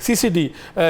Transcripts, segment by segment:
CCD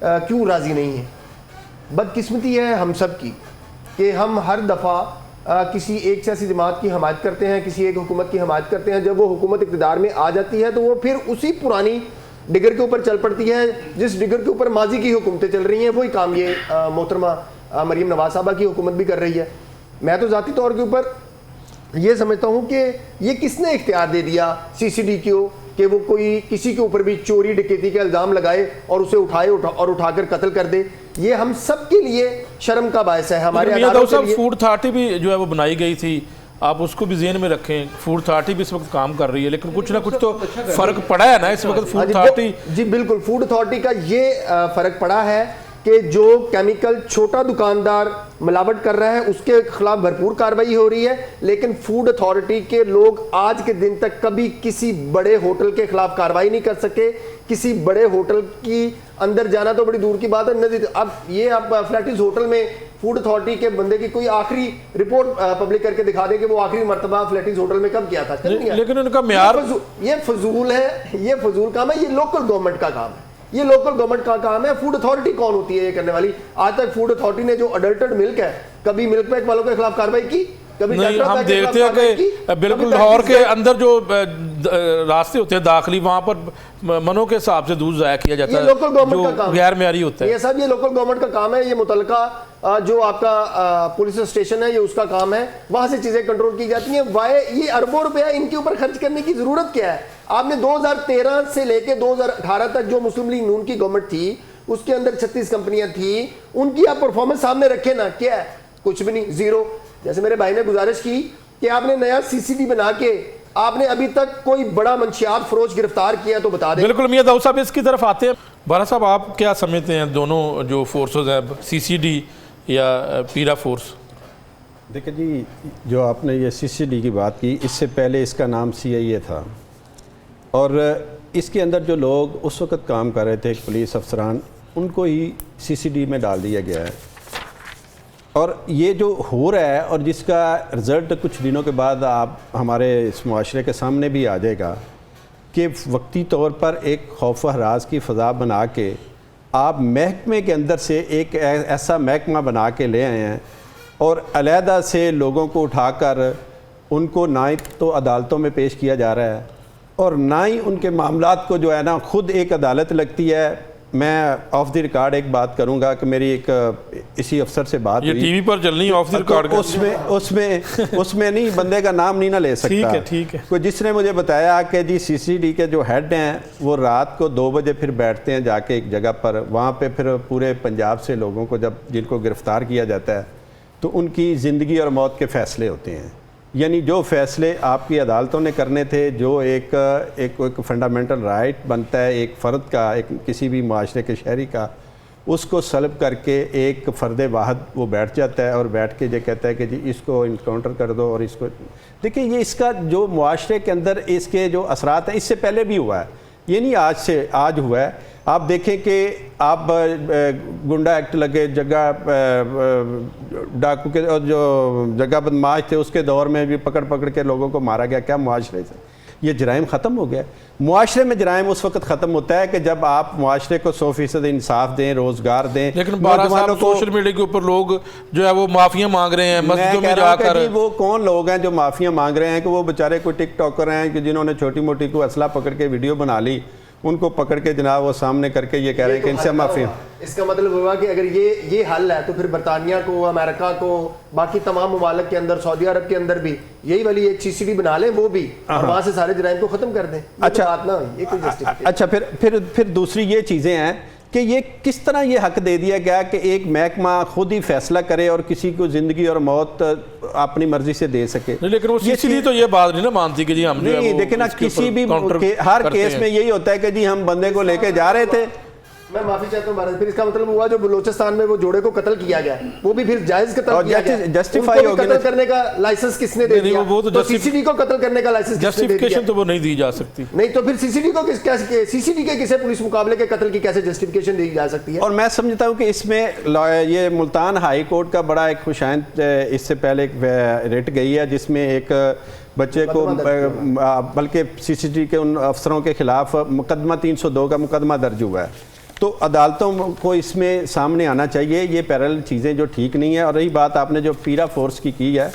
کیوں راضی نہیں ہیں؟ بدقسمتی ہے ہم سب کی کہ ہم ہر دفعہ کسی ایک سیاسی جماعت کی حمایت کرتے ہیں، کسی ایک حکومت کی حمایت کرتے ہیں، جب وہ حکومت اقتدار میں آ جاتی ہے تو وہ پھر اسی پرانی ڈگر کے اوپر چل پڑتی ہے جس ڈگر کے اوپر ماضی کی حکومتیں چل رہی ہیں. وہی کام یہ محترمہ مریم نواز صاحبہ کی حکومت بھی کر رہی ہے. میں تو ذاتی طور کے اوپر یہ سمجھتا ہوں کہ یہ کس نے اختیار دے دیا سی سی ڈی کو کہ وہ کوئی کسی کے اوپر بھی چوری ڈکیتی کا الزام لگائے اور اسے اٹھا کر قتل کر دے. یہ ہم سب کے لیے شرم کا باعث ہے. ہمارے اداروں کے لیے فوڈ اتھارٹی بھی جو ہے وہ بنائی گئی تھی، آپ اس کو بھی ذہن میں رکھیں. فوڈ اتھارٹی بھی اس وقت کام کر رہی ہے، لیکن کچھ نہ کچھ تو فرق پڑا ہے نا اس وقت فوڈ اتھارٹی. جی بالکل، فوڈ اتھارٹی کا یہ فرق پڑا ہے کہ جو کیمیکل چھوٹا دکاندار ملاوٹ کر رہا ہے اس کے خلاف بھرپور کارروائی ہو رہی ہے، لیکن فوڈ اتھارٹی کے لوگ آج کے دن تک کبھی کسی بڑے ہوٹل کے خلاف کارروائی نہیں کر سکے. کسی بڑے ہوٹل کی اندر جانا تو بڑی دور کی بات ہے. اب یہ آپ فلیٹیز ہوٹل میں فوڈ اتھارٹی کے بندے کی کوئی آخری رپورٹ پبلک کر کے دکھا دیں کہ وہ آخری مرتبہ فلیٹیز ہوٹل میں کب کیا تھا. لیکن ان کا معیار یہ فضول ہے، یہ فضول کام ہے. یہ لوکل گورنمنٹ کا کام ہے، یہ لوکل گورنمنٹ کا کام ہے. فوڈ اتھارٹی کون ہوتی ہے یہ کرنے والی؟ آج تک فوڈ اتھارٹی نے جو اڈلٹڈ ملک ہے، کبھی ملک پیک والوں کے خلاف کارروائی کی؟ نہیں. ہم دیکھتے ہیں کہ بالکل لاہور کے اندر جو راستے ہوتے ہیں داخلی، وہاں پر منوں کے حساب سے دودھ ضائع کیا جاتا ہے جو غیر معیاری ہوتا ہے. یہ سب یہ لوکل گورنمنٹ کا کام ہے. یہ متعلقہ جو آپ کا پولیس اسٹیشن ہے یہ اس کا کام ہے، وہاں سے چیزیں کنٹرول کی جاتی ہیں. یہ اربوں روپیہ ان کے اوپر خرچ کرنے کی ضرورت کیا ہے؟ آپ نے 2013 سے لے کے 2018 تک جو مسلم لیگ نون کی گورنمنٹ تھی اس کے اندر 36 کمپنیاں تھیں، ان کی آپ پرفارمنس سامنے رکھے نا. کیا ہے؟ کچھ بھی نہیں، زیرو. جیسے میرے بھائی نے گزارش کی کہ آپ نے نیا سی سی ڈی بنا کے آپ نے ابھی تک کوئی بڑا منشیات فروش گرفتار کیا تو بتا دیں. بالکل میاں داؤد صاحب اس کی طرف آتے ہیں. بارہ صاحب آپ کیا سمجھتے ہیں دونوں جو فورسز ہیں، سی سی ڈی یا پیرا فورس؟ دیکھیں جی، جو آپ نے یہ سی سی ڈی کی بات کی، اس سے پہلے اس کا نام سی آئی اے تھا، اور اس کے اندر جو لوگ اس وقت کام کر رہے تھے پولیس افسران، ان کو ہی سی سی ڈی میں ڈال دیا گیا ہے. اور یہ جو ہو رہا ہے اور جس کا رزلٹ کچھ دنوں کے بعد آپ ہمارے اس معاشرے کے سامنے بھی آ جائے گا کہ وقتی طور پر ایک خوف و ہراس کی فضا بنا کے آپ محکمے کے اندر سے ایک ایسا محکمہ بنا کے لے آئے ہیں اور علیحدہ سے لوگوں کو اٹھا کر ان کو نہ تو عدالتوں میں پیش کیا جا رہا ہے اور نہ ہی ان کے معاملات کو جو ہے نا خود ایک عدالت لگتی ہے. میں آف دی ریکارڈ ایک بات کروں گا کہ میری ایک اسی افسر سے بات یہ ٹی وی پر چلنی ہے آف دی ریکارڈ، اس میں نہیں، بندے کا نام نہیں نہ لے سکتا. ٹھیک ہے. کوئی جس نے مجھے بتایا کہ جی سی سی ڈی کے جو ہیڈ ہیں وہ رات کو 2 بجے پھر بیٹھتے ہیں جا کے ایک جگہ پر، وہاں پہ پھر پورے پنجاب سے لوگوں کو جن کو گرفتار کیا جاتا ہے تو ان کی زندگی اور موت کے فیصلے ہوتے ہیں. یعنی جو فیصلے آپ کی عدالتوں نے کرنے تھے، جو ایک فنڈامنٹل رائٹ بنتا ہے ایک فرد کا، ایک کسی بھی معاشرے کے شہری کا، اس کو سلب کر کے ایک فرد واحد وہ بیٹھ جاتا ہے اور بیٹھ کے یہ کہتا ہے کہ جی اس کو انکاؤنٹر کر دو. اور اس کو دیکھیں، یہ اس کا جو معاشرے کے اندر اس کے جو اثرات ہیں اس سے پہلے بھی ہوا ہے، یہ نہیں آج ہوا ہے. آپ دیکھیں کہ آپ گنڈا ایکٹ لگے، جگہ ڈاکو کے جو جگہ بدماش تھے اس کے دور میں بھی پکڑ کے لوگوں کو مارا گیا. کیا معاشرے سے یہ جرائم ختم ہو گیا؟ معاشرے میں جرائم اس وقت ختم ہوتا ہے کہ جب آپ معاشرے کو 100% انصاف دیں، روزگار دیں. لیکن بارہ صاحب سوشل میڈیا کے اوپر لوگ جو ہے وہ معافیاں مانگ رہے ہیں مسجدوں میں جا کر. وہ کون لوگ ہیں جو معافیاں مانگ رہے ہیں؟ کہ وہ بیچارے کوئی ٹک ٹاکر ہیں کہ جنہوں نے چھوٹی موٹی کو اسلحہ پکڑ کے ویڈیو بنا لی، ان کو پکڑ کے جناب وہ سامنے کر کے یہ کہہ رہے ہیں کہ ان سے معافی. اس کا مطلب ہوا کہ اگر یہ حل ہے تو پھر برطانیہ کو، امریکہ کو، باقی تمام ممالک کے اندر، سعودی عرب کے اندر بھی یہی والی ایک سی سی ڈی بنا لیں وہ بھی، اور وہاں سے سارے جرائم کو ختم کر دیں. اچھا پھر دوسری یہ چیزیں ہیں کہ یہ کس طرح یہ حق دے دیا گیا کہ ایک محکمہ خود ہی فیصلہ کرے اور کسی کو زندگی اور موت اپنی مرضی سے دے سکے. لیکن وہ سی سی ڈی تو یہ بات نہیں نا مانتی کہ جی ہم نہیں. دیکھیں نا، کسی بھی ہر کیس میں یہی ہوتا ہے کہ جی ہم بندے کو لے کے جا رہے تھے، میں معافی چاہتا ہوں بھارت، پھر اس کا مطلب ہوا جو بلوچستان میں وہ جوڑے کو قتل کیا گیا وہ بھی پھر جائز قتل کیا گیا، جسٹیفائی ہو گیا، قتل کرنے کا لائسنس کس نے دے دیا؟ وہ تو سی سی ڈی کو قتل کرنے کا لائسنس کس نے دے دیا؟ جسٹیفیکیشن تو وہ نہیں دی جا سکتی. نہیں تو پھر سی سی ڈی کو سی سی ڈی کے کسے پولیس مقابلے کے قتل کی کیسے جسٹیفیکیشن دی جا سکتی ہے؟ اور میں سمجھتا ہوں کہ اس میں یہ ملتان ہائی کورٹ کا بڑا ایک خوشائند اس سے پہلے ایک ریٹ گئی ہے جس میں ایک بچے کو بلکہ سی سی ڈی کے ان افسروں کے خلاف مقدمہ 302 کا مقدمہ درج ہوا ہے. تو عدالتوں کو اس میں سامنے آنا چاہیے یہ پیرل چیزیں جو ٹھیک نہیں ہیں. اور رہی بات آپ نے جو پیرا فورس کی ہے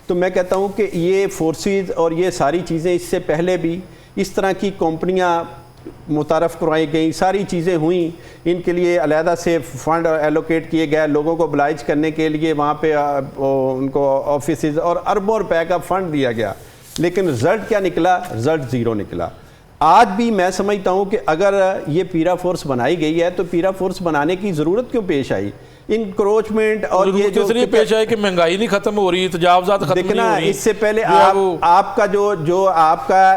تو میں کہتا ہوں کہ یہ فورسز اور یہ ساری چیزیں اس سے پہلے بھی اس طرح کی کمپنیاں متعارف کروائی گئیں، ساری چیزیں ہوئیں، ان کے لیے علیحدہ سے فنڈ ایلوکیٹ کیے گئے لوگوں کو oblige کرنے کے لیے، وہاں پہ ان کو آفیسز اور اربوں روپے کا فنڈ دیا گیا، لیکن رزلٹ کیا نکلا؟ رزلٹ زیرو نکلا. آج بھی میں سمجھتا ہوں کہ اگر یہ پیرا فورس بنائی گئی ہے تو پیرا فورس بنانے کی ضرورت کیوں پیش آئی؟ انکروچمنٹ اور یہ جو پیش آئے کہ مہنگائی نہیں ختم ہو رہی، تجاوزات ختم نہیں ہو رہی. اس سے پہلے آپ کا جو آپ کا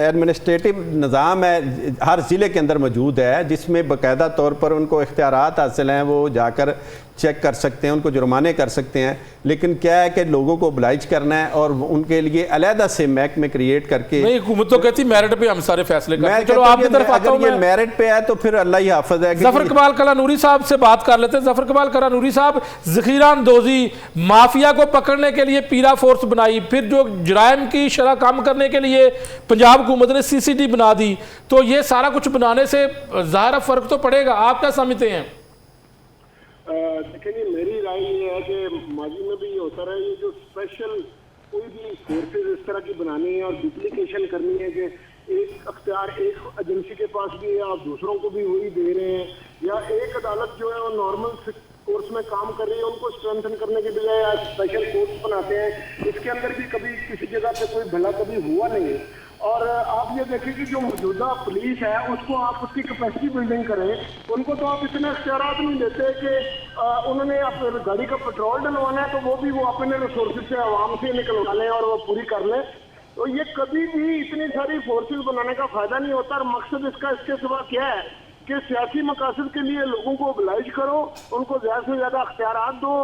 ایڈمنسٹریٹو نظام ہے ہر ضلع کے اندر موجود ہے جس میں باقاعدہ طور پر ان کو اختیارات حاصل ہیں، وہ جا کر چیک کر سکتے ہیں، ان کو جرمانے کر سکتے ہیں. لیکن کیا ہے کہ لوگوں کو oblige کرنا ہے اور ان کے لیے علیحدہ سے محکمے کریٹ کر کے. نہیں حکومت تو کہتی میرٹ پہ ہم سارے فیصلے کرتے ہیں. چلو آپ کی طرف آتا ہوں، اگر یہ میرٹ پہ ہے تو پھر اللہ ہی حافظ ہے. ظفر اقبال قلعہ صاحب سے بات کر لیتے ہیں. ظفر اقبال قلعہ صاحب، ذخیرہ اندوزی مافیا کو پکڑنے کے لیے پیرا فورس بنائی، پھر جو جرائم کی شرح کم کرنے کے لیے پنجاب حکومت نے سی سی ڈی بنا دی، تو یہ سارا کچھ بنانے سے ظاہر فرق تو پڑے گا. آپ کیا سمجھتے ہیں؟ دیکھیں جی، میری رائے یہ ہے کہ ماضی میں بھی یہ ہوتا رہا، یہ جو اسپیشل کوئی بھی فورسز اس طرح کی بنانی ہے اور ڈپلیکیشن کرنی ہے کہ ایک اختیار ایک ایجنسی کے پاس بھی ہے، آپ دوسروں کو بھی وہی دے رہے ہیں، یا ایک عدالت جو ہے وہ نارمل کورس میں کام کر رہی ہے ان کو اسٹرینتھن کرنے کے بجائے آج اسپیشل کورس بناتے ہیں. اس کے اندر بھی کبھی کسی جگہ پہ کوئی بھلا کبھی ہوا نہیں ہے. اور آپ یہ دیکھیں کہ جو موجودہ پولیس ہے اس کو آپ اس کی کیپیسٹی بلڈنگ کریں، ان کو تو آپ اتنے اختیارات نہیں دیتے کہ انہوں نے گاڑی کا پیٹرول ڈلوانا ہے تو وہ بھی وہ اپنے ریسورسز سے عوام سے نکلوا لیں اور وہ پوری کر لیں. تو یہ کبھی بھی اتنی ساری فورسز بنانے کا فائدہ نہیں ہوتا. اور مقصد اس کا اس کے سوا کیا ہے کہ سیاسی مقاصد کے لیے لوگوں کو oblige کرو، ان کو زیادہ سے زیادہ اختیارات دو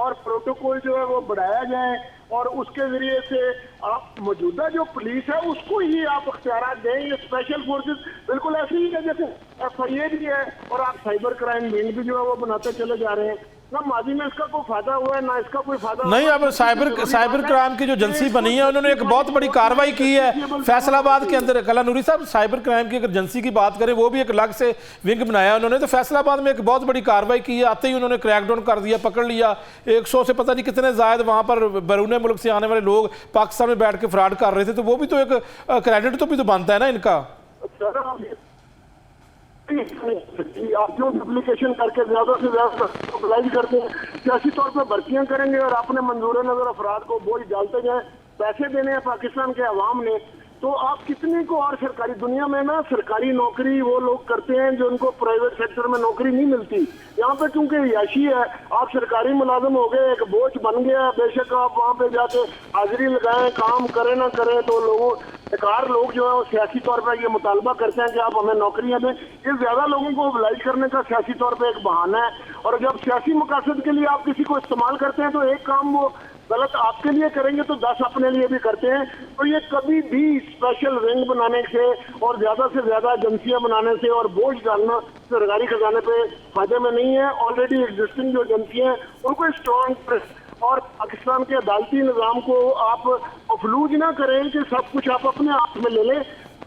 اور پروٹوکول جو ہے وہ بڑھایا جائے، اور اس کے ذریعے سے آپ موجودہ جو پولیس ہے اس کو ہی آپ اختیارات دیں. یہ اسپیشل فورسز بالکل ایسے ہی ہے جیسے ایف آئی اے بھی ہے اور آپ سائبر کرائم ونگ بھی جو ہے وہ بناتے چلے جا رہے ہیں. نہ ماضی میں اس کا کوئی فائدہ ہوا ہے نہ اس کا کوئی فائدہ نہیں. اب سائبر کرائم کی جو ایجنسی بنی ہے انہوں نے ایک بہت بڑی کارروائی کی ہے فیصل آباد کے اندر. قلعہ نوری صاحب، سائبر کرائم کی اگر ایجنسی کی بات کریں وہ بھی ایک الگ سے ونگ بنایا انہوں نے، تو فیصل آباد میں ایک بہت بڑی کارروائی کی ہے. آتے ہی انہوں نے کریک ڈاؤن کر دیا، پکڑ لیا 100 سے پتہ نہیں کتنے زائد وہاں پر بیرون ملک سے آنے والے لوگ پاکستان میں بیٹھ کے فراڈ کر رہے تھے. تو وہ بھی تو ایک کریڈٹ تو بھی تو بنتا ہے نا ان کا. آپ جو ڈپلیکیشن کر کے زیادہ سے زیادہ اپلائی کرتے ہیں، سیاسی طور پہ بھرتیاں کریں گے اور اپنے منظور نظر افراد کو بوجھ ڈالتے جائیں، پیسے دینے ہیں پاکستان کے عوام نے، تو آپ کتنے کو اور سرکاری دنیا میں نا سرکاری نوکری وہ لوگ کرتے ہیں جو ان کو پرائیویٹ سیکٹر میں نوکری نہیں ملتی. یہاں پہ چونکہ عیاشی ہے، آپ سرکاری ملازم ہو گئے، ایک بوجھ بن گیا. بے شک آپ وہاں پہ جا کے حاضری لگائیں، کام کریں نہ کریں، تو لوگوں بیکار لوگ جو ہے وہ سیاسی طور پہ یہ مطالبہ کرتے ہیں کہ آپ ہمیں نوکریاں دیں. یہ زیادہ لوگوں کو oblige کرنے کا سیاسی طور پہ ایک بہانہ ہے. اور جب سیاسی مقاصد کے لیے آپ کسی کو استعمال کرتے ہیں تو ایک کام وہ غلط آپ کے لیے کریں گے تو 10 اپنے لیے بھی کرتے ہیں. تو یہ کبھی بھی اسپیشل ونگ بنانے سے اور زیادہ سے زیادہ ایجنسیاں بنانے سے اور بوجھ ڈالنا سرکاری خزانے پہ فائدے میں نہیں ہے. آلریڈی ایگزسٹنگ جو ایجنسیاں ہیں ان کو اسٹرانگ اور پاکستان کے عدالتی نظام کو آپ افلوج نہ کریں کہ سب کچھ آپ اپنے ہاتھ میں لے لیں.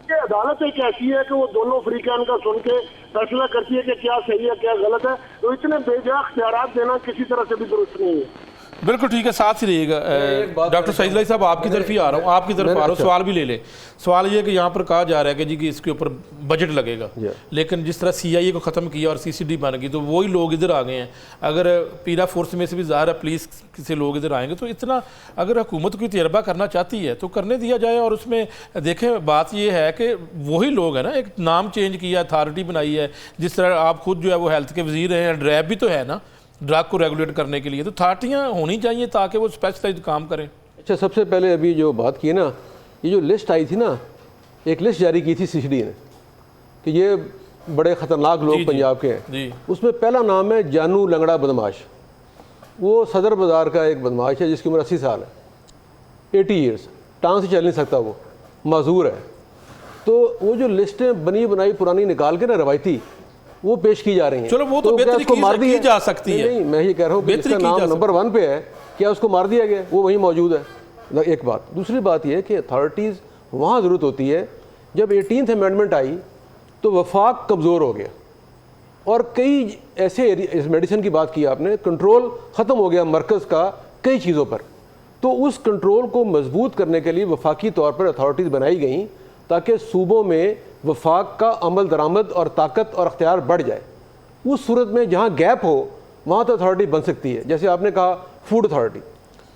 کہ عدالت ایک ایسی ہے کہ وہ دونوں فریقین کا سن کے فیصلہ کرتی ہے کہ کیا صحیح ہے کیا غلط ہے. تو اتنے بے جا اختیارات دینا کسی طرح سے بھی درست نہیں ہے. بالکل ٹھیک ہے، ساتھ ہی رہیے گا. ڈاکٹر سعید علی صاحب آپ کی طرف ہی آ رہا ہوں، آپ کی طرف آ رہا ہوں. سوال بھی لے لیں. سوال یہ کہ یہاں پر کہا جا رہا ہے کہ جی کہ اس کے اوپر بجٹ لگے گا، لیکن جس طرح سی آئی اے کو ختم کیا اور سی سی ڈی بن گئی تو وہی لوگ ادھر آ گئے ہیں. اگر پیرا فورس میں سے بھی ظاہر ہے پولیس سے لوگ ادھر آئیں گے تو اتنا اگر حکومت کوئی تجربہ کرنا چاہتی ہے تو کرنے دیا جائے. اور اس میں دیکھیں بات یہ ہے کہ وہی لوگ ہیں نا، ایک نام چینج کیا، اتھارٹی بنائی ہے. جس طرح آپ خود جو ہے وہ ہیلتھ کے وزیر ہیں، ڈریب بھی تو ہے نا ڈرگ کو ریگولیٹ کرنے کے لیے، تو اتھارٹیاں ہونی چاہیے تاکہ وہ اسپیشلائزڈ کام کریں. اچھا، سب سے پہلے ابھی جو بات کی نا، یہ جو لسٹ آئی تھی نا، ایک لسٹ جاری کی تھی سی سی ڈی نے کہ یہ بڑے خطرناک لوگ پنجاب کے ہیں، اس میں پہلا نام ہے جانو لنگڑا بدماش. وہ صدر بازار کا ایک بدماش ہے جس کی عمر 80 سال ہے، 80 ایئرس، ٹانگ سے چل نہیں سکتا، وہ معذور ہے. تو وہ جو لسٹیں بنی بنائی پرانی نکال کے نا روایتی وہ پیش کی جا رہی ہیں. چلو وہ تو بہتری کی جا سکتی ہے. نہیں، میں یہ کہہ رہا ہوں اس کا نام نمبر 1 پہ ہے، کیا اس کو مار دیا گیا؟ وہ وہیں موجود ہے. ایک بات. دوسری بات یہ کہ اتھارٹیز وہاں ضرورت ہوتی ہے جب 18th امینڈمنٹ آئی تو وفاق کمزور ہو گیا اور کئی ایسے اس میڈیسن کی بات کی آپ نے، کنٹرول ختم ہو گیا مرکز کا کئی چیزوں پر. تو اس کنٹرول کو مضبوط کرنے کے لیے وفاقی طور پر اتھارٹیز بنائی گئیں تاکہ صوبوں میں وفاق کا عمل درآمد اور طاقت اور اختیار بڑھ جائے. اس صورت میں جہاں گیپ ہو وہاں تو اتھارٹی بن سکتی ہے. جیسے آپ نے کہا فوڈ اتھارٹی،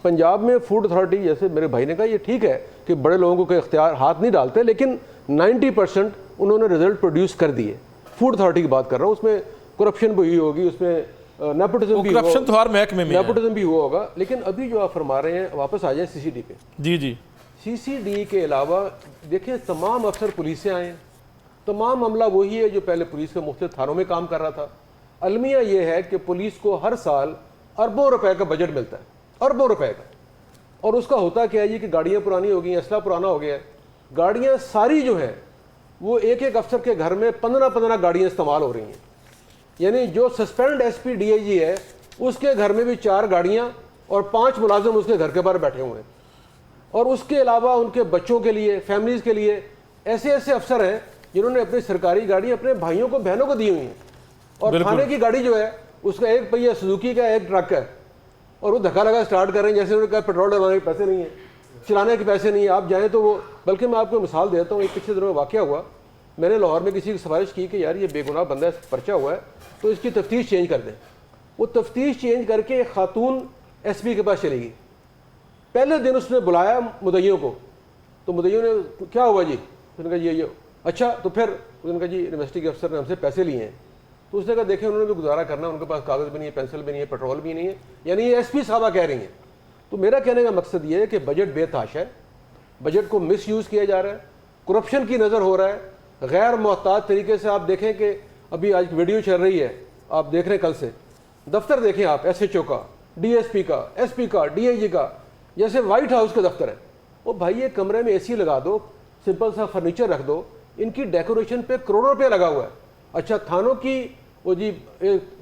پنجاب میں فوڈ اتھارٹی، جیسے میرے بھائی نے کہا یہ ٹھیک ہے کہ بڑے لوگوں کو کوئی اختیار ہاتھ نہیں ڈالتے، لیکن 90% انہوں نے رزلٹ پروڈیوس کر دیے. فوڈ اتھارٹی کی بات کر رہا ہوں، اس میں کرپشن بھی ہوئی ہوگی، اس میں نیپوٹزم بھی ہوا ہوگا. لیکن ابھی جو آپ فرما رہے ہیں، واپس آ جائیں CCD پہ. جی CCD کے علاوہ دیکھیں تمام افسر پولیس سے آئے ہیں، تمام عملہ وہی ہے جو پہلے پولیس کے مختلف تھانوں میں کام کر رہا تھا. المیہ یہ ہے کہ پولیس کو ہر سال اربوں روپے کا بجٹ ملتا ہے، اربوں روپے کا. اور اس کا ہوتا کیا ہے کہ گاڑیاں پرانی ہو گئی ہیں، اسلحہ پرانا ہو گیا ہے. گاڑیاں ساری جو ہیں وہ ایک افسر کے گھر میں 15 گاڑیاں استعمال ہو رہی ہیں. یعنی جو سسپینڈ SP DIG ہے اس کے گھر میں بھی 4 گاڑیاں اور 5 ملازم اس کے گھر کے باہر بیٹھے ہوئے ہیں. اور اس کے علاوہ ان کے بچوں کے لیے، فیملیز کے لیے ایسے افسر ہیں جنہوں نے اپنی سرکاری گاڑی اپنے بھائیوں کو بہنوں کو دی ہوئی ہیں. اور تھانے کی گاڑی جو ہے اس کا ایک پہیہ سوزوکی کا ایک ٹرک ہے اور وہ دھکا لگا سٹارٹ کر رہے ہیں جیسے انہوں نے کہا پیٹرول ڈلوانے کے پیسے نہیں ہیں، چلانے کے پیسے نہیں ہیں. آپ جائیں تو وہ، بلکہ میں آپ کو مثال دیتا ہوں، ایک پچھلے دنوں میں واقعہ ہوا. میں نے لاہور میں کسی کی سفارش کی کہ یار یہ بے گناہ بندہ پرچہ ہوا ہے تو اس کی تفتیش چینج کر دیں. وہ تفتیش چینج کر کے ایک خاتون SP کے پاس چلے گی. پہلے دن اس نے بلایا مدعیوں کو، تو مدعیوں نے کیا ہوا جی؟ اس نے کہا یہ اچھا. تو پھر اس نے کہا جی یونیورسٹی کے افسر نے ہم سے پیسے لیے ہیں. تو اس نے کہا دیکھیں انہوں نے بھی گزارا کرنا ہے، ان کے پاس کاغذ بھی نہیں ہے، پینسل بھی نہیں ہے، پیٹرول بھی نہیں ہے. یعنی یہ SP صاحبہ کہہ رہی ہیں. تو میرا کہنے کا مقصد یہ ہے کہ بجٹ بے تاش ہے، بجٹ کو مس یوز کیا جا رہا ہے، کرپشن کی نظر ہو رہا ہے، غیر محتاط طریقے سے. آپ دیکھیں کہ ابھی آج ویڈیو چل رہی ہے، آپ دیکھ رہے ہیں کل سے، دفتر دیکھیں آپ SHO کا، DSP کا، SP کا، DIG کا، جیسے وائٹ ہاؤس کا دفتر ہے. وہ بھائی یہ کمرے میں AC لگا دو، سمپل سا فرنیچر رکھ دو، ان کی ڈیکوریشن پہ کروڑوں روپے لگا ہوا ہے. اچھا تھانوں کی وہ جی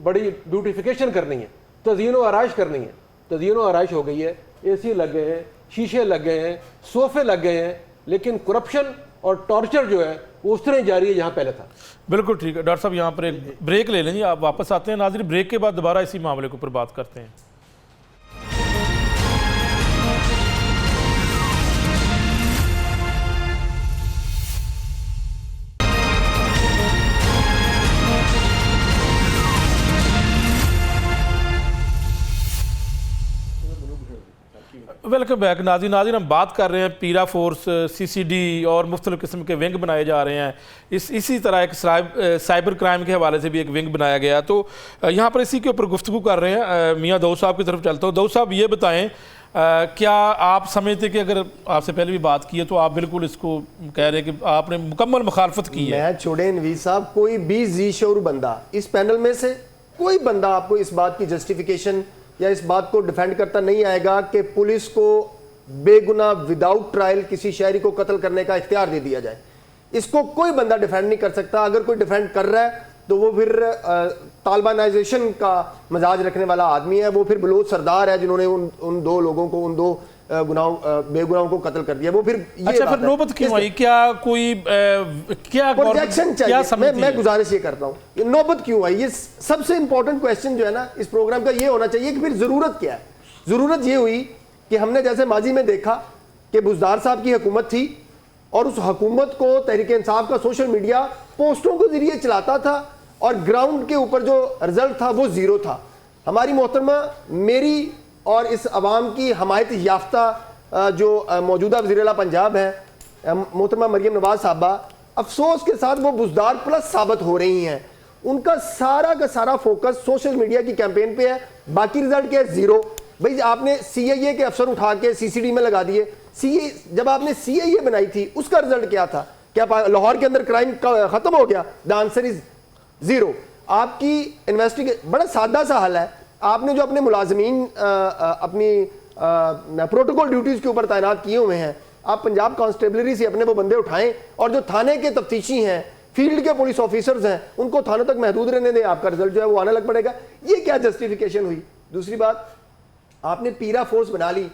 بڑی بیوٹیفیکیشن کرنی ہے، تزئین و آرائش کرنی ہے، تزئین و آرائش ہو گئی ہے، AC لگ گئے ہیں، شیشے لگ گئے ہیں، صوفے لگ گئے ہیں، لیکن کرپشن اور ٹارچر جو ہے وہ اس طرح جاری ہے جہاں پہلے تھا. بالکل ٹھیک ہے. ڈاکٹر صاحب یہاں پر ایک بریک لے لیں جی، آپ واپس آتے ہیں. ناظرین بریک کے بعد دوبارہ اسی معاملے کے اوپر بات کرتے ہیں. Welcome back. ناظرین ہم بات کر رہے ہیں پیرا فورس، CCD اور مختلف قسم کے ونگ بنائے جا رہے ہیں. اسی طرح ایک سائبر کرائم کے حوالے سے بھی ایک ونگ بنایا گیا. تو یہاں پر اسی کے اوپر گفتگو کر رہے ہیں. میاں داؤد صاحب کی طرف چلتا ہوں. داؤد صاحب یہ بتائیں کیا آپ سمجھتے کہ اگر آپ سے پہلے بھی بات کی ہے تو آپ بالکل اس کو کہہ رہے ہیں کہ آپ نے مکمل مخالفت کی ہے؟ میں چھوڑیں نوید صاحب، کوئی بھی ذی شعور بندہ اس پینل میں سے کوئی بندہ آپ کو اس بات کی جسٹیفیکیشن یا اس بات کو ڈیفینڈ کرتا نہیں آئے گا کہ پولیس کو بے گناہ وداؤٹ ٹرائل کسی شہری کو قتل کرنے کا اختیار دے دیا جائے. اس کو کوئی بندہ ڈیفینڈ نہیں کر سکتا. اگر کوئی ڈیفینڈ کر رہا ہے تو وہ پھر طالبانائزیشن کا مزاج رکھنے والا آدمی ہے. وہ پھر بلوچ سردار ہے جنہوں نے ان 2 لوگوں کو، ان 2 بے گناہوں کو قتل کر دیا. وہ پھر اچھا پھر نوبت کیوں آئی؟ کیا کوئی کیا پروجیکشن چاہیے؟ میں گزارش یہ کرتا ہوں، نوبت کیوں آئی؟ یہ سب سے امپورٹنٹ کویسچن جو ہے نا اس پروگرام کا یہ ہونا چاہیے کہ پھر ضرورت کیا ہے. ضرورت یہ ہوئی کہ ہم نے جیسے ماضی میں دیکھا کہ بزدار صاحب کی حکومت تھی اور اس حکومت کو تحریک انصاف کا سوشل میڈیا پوسٹوں کے ذریعے چلاتا تھا اور گراؤنڈ کے اوپر جو رزلٹ تھا وہ 0 تھا. ہماری محترمہ، میری اور اس عوام کی حمایت یافتہ جو موجودہ وزیر اعلیٰ پنجاب ہیں محترمہ مریم نواز صاحبہ، افسوس کے ساتھ وہ بزدار پلس ثابت ہو رہی ہیں. ان کا سارا فوکس سوشل میڈیا کی کیمپین پہ ہے. باقی رزلٹ کیا ہے؟ 0. بھئی آپ نے CIA کے افسر اٹھا کے CCD میں لگا دیے. جب آپ نے CIA بنائی تھی اس کا رزلٹ کیا تھا؟ کیا لاہور کے اندر کرائم ختم ہو گیا؟ The answer is zero. آپ کی انویسٹیگیشن بڑا سادہ سا حل ہے. آپ نے جو اپنے ملازمین اپنی پروٹوکول ڈیوٹیز کے اوپر تعینات کیے ہوئے ہیں, آپ پنجاب کانسٹیبلری سے اپنے وہ بندے اٹھائیں, اور جو تھانے کے تفتیشی ہیں, فیلڈ کے پولیس آفیسرز ہیں, ان کو تھانوں تک محدود رہنے دیں, آپ کا رزلٹ جو ہے وہ آنے لگ پڑے گا. یہ کیا جسٹیفیکیشن ہوئی؟ دوسری بات, آپ نے پیرا فورس بنا لی.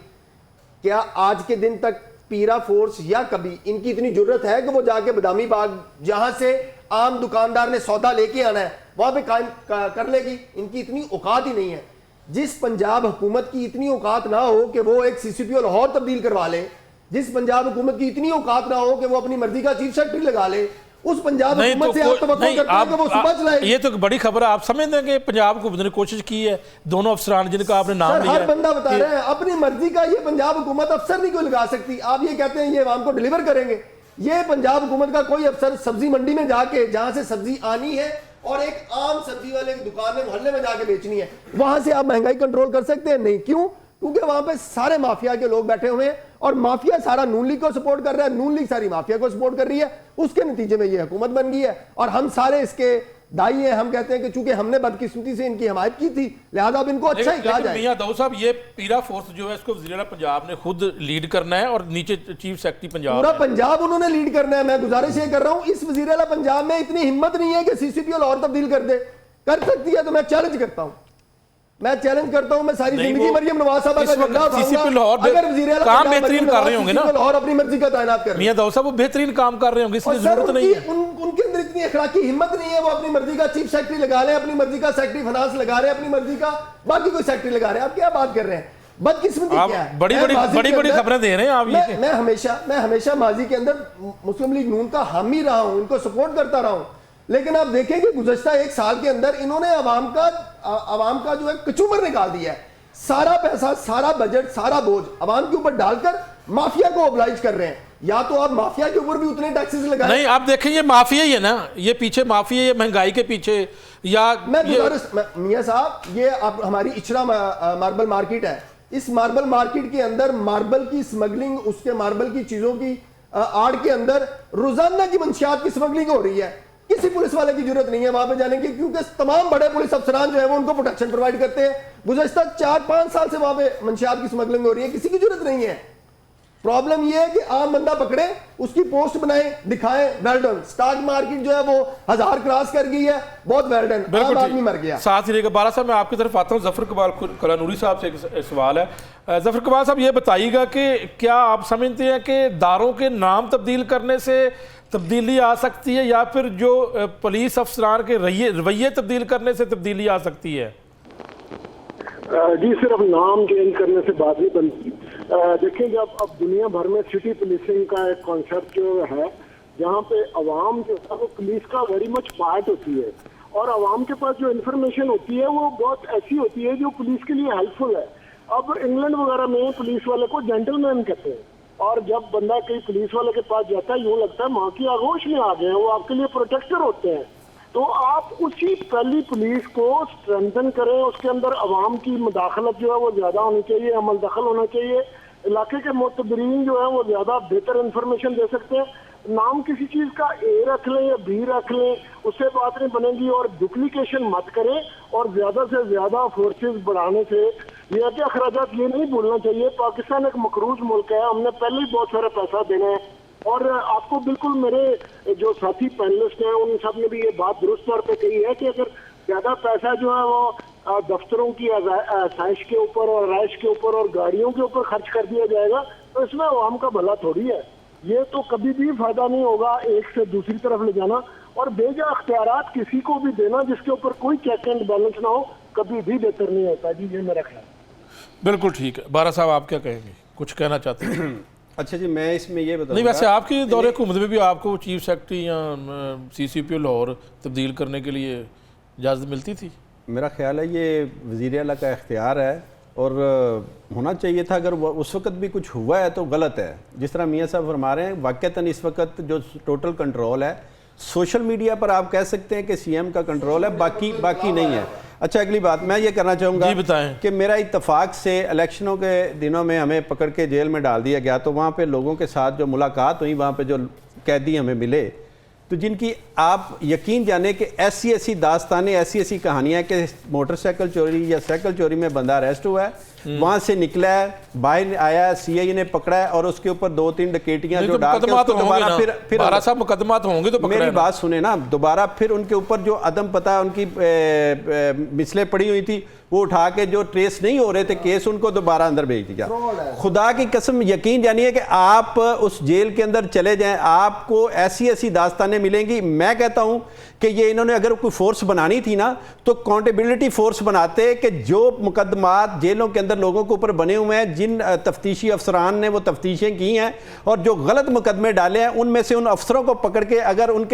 کیا آج کے دن تک پیرا فورس یا کبھی ان کی اتنی جرت ہے کہ وہ جا کے بادامی باغ جہاں سے عام دکاندار نے سودا لے کے آنا ہے وہاں پہ قائم کر لے گی؟ ان کی اتنی اوقات ہی نہیں ہے. جس پنجاب حکومت کی اتنی اوقات نہ ہو کہ وہ ایک CCPO لاہور تبدیل کروا لے, جس پنجاب حکومت کی اتنی اوقات نہ ہو کہ وہ اپنی مرضی کا چیف سیکرٹری لگا لے, اس پنجاب حکومت سے آپ توقع کرتے ہیں کہ وہ صبح چلائے. یہ تو بڑی خبر ہے. آپ سمجھتے ہیں کہ پنجاب حکومت نے کوشش کی ہے, دونوں افسران جن کا آپ نے نام لیا ہے, ہر بندہ بتا رہے ہیں اپنی مرضی کا یہ پنجاب حکومت افسر نہیں کوئی لگا سکتی. آپ یہ کہتے ہیں یہ عوام کو ڈیلیور کریں گے. یہ پنجاب حکومت کا کوئی افسر سبزی منڈی میں جا کے, جہاں سے سبزی آنی ہے اور ایک عام سبزی والے کی دکان میں محلے میں جا کے بیچنی ہے, وہاں سے آپ مہنگائی کنٹرول کر سکتے ہیں؟ نہیں. کیوں؟ کیونکہ وہاں پہ سارے مافیا کے لوگ بیٹھے ہوئے ہیں, اور مافیا سارا نون لیگ کو سپورٹ کر رہا ہے, نون لیگ ساری مافیا کو سپورٹ کر رہی ہے. اس کے نتیجے میں یہ حکومت بن گئی ہے, اور ہم سارے اس کے دائی ہیں. ہم کہتے ہیں کہ چونکہ ہم نے بدقسمتی سے ان کی حمایت کی تھی, لہذا اب ان کو اچھا ہی کہا جائے. میاں داؤد صاحب, یہ پیرا فورس جو ہے اس کو وزیر اعلیٰ پنجاب نے خود لیڈ کرنا ہے, اور نیچے چیف سیکرٹری پنجاب پورا پنجاب انہوں نے لیڈ کرنا ہے. میں گزارش یہ کر رہا ہوں, اس وزیر اعلیٰ پنجاب میں اتنی ہمت نہیں ہے کہ CCPO لاہور تبدیل کر دے. کر سکتی ہے تو میں چیلنج کرتا ہوں, میں ساری زندگی مریم نواز صاحبہ کا جھنڈا اٹھاؤں گا اگر وزیر اعلیٰ کام بہترین کر رہے ہوں گے نا, لاہور اپنی مرضی کا تعینات کر رہے ہیں. میاں داؤد صاحب وہ بہترین کام کر رہے ہوں گے, اس لیے ضرورت نہیں ہے. ان کے اندر اتنی اخلاقی ہمت نہیں ہے, وہ اپنی مرضی کا چیف سیکرٹری لگا لیں, اپنی مرضی کا سیکرٹری فنانس لگا رہے ہیں, اپنی مرضی کا باقی کوئی سیکرٹری لگا رہے ہیں. آپ کیا بات کر رہے ہیں؟ بدقسمتی کیا ہے؟ بڑی خبریں دے رہے ہیں آپ. میں ہمیشہ ماضی کے اندر مسلم لیگ نون کا حامی رہا ہوں, ان کو سپورٹ کرتا رہا ہوں, لیکن آپ دیکھیں کہ گزشتہ ایک سال کے اندر انہوں نے عوام کا جو ہے کچومر نکال دیا ہے. سارا پیسہ, سارا بجٹ, سارا بوجھ عوام کے اوپر ڈال کر مافیا کو اوبلائج کر رہے ہیں. یا تو آپ مافیا کے اوپر بھی اتنے ٹیکسز لگائیں. نہیں, آپ دیکھیں یہ مافیا ہی ہے نا, یہ پیچھے مافیا, یہ مہنگائی کے پیچھے. یا میاں صاحب, یہ ہماری اچھرا ماربل مارکیٹ ہے. اس ماربل مارکیٹ کے اندر ماربل کی سمگلنگ, اس کے ماربل کی چیزوں کی آڑ کے اندر روزانہ کی منشیات کی سمگلنگ ہو رہی ہے. کسی پولیس والے کی ضرورت نہیں ہے وہاں پہ جانے کی, کیونکہ تمام بڑے پولیس افسران جو ہیں وہ ان کو پروٹیکشن پرووائڈ کرتے ہیں. گزشتہ 4-5 سال سے وہاں پہ منشیات کی سمگلنگ ہو رہی ہے, کسی کی ضرورت نہیں ہے. پرابلم یہ ہے کہ عام بندہ پکڑے, اس کی پوسٹ بنائیں, دکھائیں, ویل ڈن. سٹاک مارکیٹ جو ہے وہ 1000 کراس کر گئی ہے, بہت ویل ڈن. عام آدمی مر گیا. ساتھ ہی رہے گا. بارہ صاحب, میں آپ کی طرف آتا ہوں. ظفر اقبال قلعہ صاحب سے ایک سوال ہے. ظفر اقبال صاحب, یہ بتائیے گا کہ کیا آپ سمجھتے ہیں کہ داروں کے نام تبدیل کرنے سے تبدیلی آ سکتی ہے, یا پھر جو پولیس افسران کے رویے تبدیل کرنے سے تبدیلی آ سکتی ہے؟ جی, صرف نام چینج کرنے سے بات نہیں بنتی. دیکھیں, جب اب دنیا بھر میں سٹی پولیسنگ کا ایک کانسیپٹ جو ہے, جہاں پہ عوام جو ہے وہ پولیس کا ویری مچ پارٹ ہوتی ہے, اور عوام کے پاس جو انفارمیشن ہوتی ہے وہ بہت ایسی ہوتی ہے جو پولیس کے لیے ہیلپ فل ہے. اب انگلینڈ وغیرہ میں پولیس والے کو جینٹل مین کہتے ہیں, اور جب بندہ کہیں پولیس والے کے پاس جاتا ہے یوں لگتا ہے ماں کی آغوش میں آ گئے ہیں, وہ آپ کے لیے پروٹیکٹر ہوتے ہیں. تو آپ اسی پہلی پولیس کو اسٹرینتھن کریں, اس کے اندر عوام کی مداخلت جو ہے وہ زیادہ ہونی چاہیے, عمل دخل ہونا چاہیے, علاقے کے معتبرین جو ہیں وہ زیادہ بہتر انفارمیشن دے سکتے ہیں. نام کسی چیز کا اے رکھ لیں یا بی رکھ لیں, اس سے بات نہیں بنے گی, اور ڈپلیکیشن مت کریں, اور زیادہ سے زیادہ فورسز بڑھانے سے یہ کہ اخراجات یہ نہیں بھولنا چاہیے. پاکستان ایک مقروض ملک ہے, ہم نے پہلے ہی بہت سارا پیسہ دینا ہے, اور آپ کو بالکل میرے جو ساتھی پینلسٹ ہیں ان سب نے بھی یہ بات درست طور پہ کہی ہے کہ اگر زیادہ پیسہ جو ہے وہ دفتروں کی آسائش کے اوپر اور رہائش کے اوپر اور گاڑیوں کے اوپر خرچ کر دیا جائے گا تو اس میں عوام کا بھلا تھوڑی ہے. یہ تو کبھی بھی فائدہ نہیں ہوگا ایک سے دوسری طرف لے جانا, اور بے جا اختیارات کسی کو بھی دینا جس کے اوپر کوئی چیک اینڈ بیلنس نہ ہو کبھی بھی بہتر نہیں ہوتا. جی, یہ میرا خیال. بالکل ٹھیک ہے. بارہ صاحب, آپ کیا کہیں گے, کچھ کہنا چاہتے ہیں؟ اچھا جی, میں اس میں یہ بتاؤں نہیں, ویسے آپ کی دور حکومت میں بھی آپ کو چیف سیکرٹری یا CCPO لاہور تبدیل کرنے کے لیے اجازت ملتی تھی؟ میرا خیال ہے یہ وزیر اعلیٰ کا اختیار ہے, اور ہونا چاہیے تھا. اگر اس وقت بھی کچھ ہوا ہے تو غلط ہے. جس طرح میاں صاحب فرما رہے ہیں, واقعتاً اس وقت جو ٹوٹل کنٹرول ہے سوشل میڈیا پر, آپ کہہ سکتے ہیں کہ CM کا کنٹرول ہے, باقی نہیں ہے. اچھا, اگلی بات میں یہ کرنا چاہوں گا کہ میرا اتفاق سے الیکشنوں کے دنوں میں ہمیں پکڑ کے جیل میں ڈال دیا گیا, تو وہاں پہ لوگوں کے ساتھ جو ملاقات ہوئی, وہاں پہ جو قیدی ہمیں ملے, تو جن کی آپ یقین جانیں کہ ایسی ایسی داستانیں، ایسی ایسی کہانیاں کہ موٹر سائیکل چوری یا سائیکل چوری میں بندہ اریسٹ ہوا ہے، وہاں سے نکلا ہے، باہر آیا، سی آئی نے پکڑا ہے اور اس کے اوپر 2-3 ڈکیٹیاں جو ڈال کے اس کو دوبارہ پھر بارہ صاحب مقدمات ہوں گے تو میری بات سنیں نا، دوبارہ پھر ان کے اوپر جو عدم پتہ ان کی مثلیں پڑی ہوئی تھی وہ اٹھا کے جو ٹریس نہیں ہو رہے تھے کیس، ان کو دوبارہ اندر بھیج دیا۔ خدا کی قسم یقین جانیے کہ آپ اس جیل کے اندر چلے جائیں، آپ کو ایسی ایسی داستانیں ملیں گی۔ میں کہتا ہوں کہ یہ انہوں نے اگر کوئی فورس بنانی تھی نا تو اکاؤنٹیبلٹی فورس بناتے کہ جو مقدمات جیلوں کے اندر لوگوں کے اوپر بنے ہوئے ہیں، جن تفتیشی افسران نے وہ تفتیشیں کی ہیں اور جو غلط مقدمے ڈالے ہیں، ان میں سے ان افسروں کو پکڑ کے اگر ان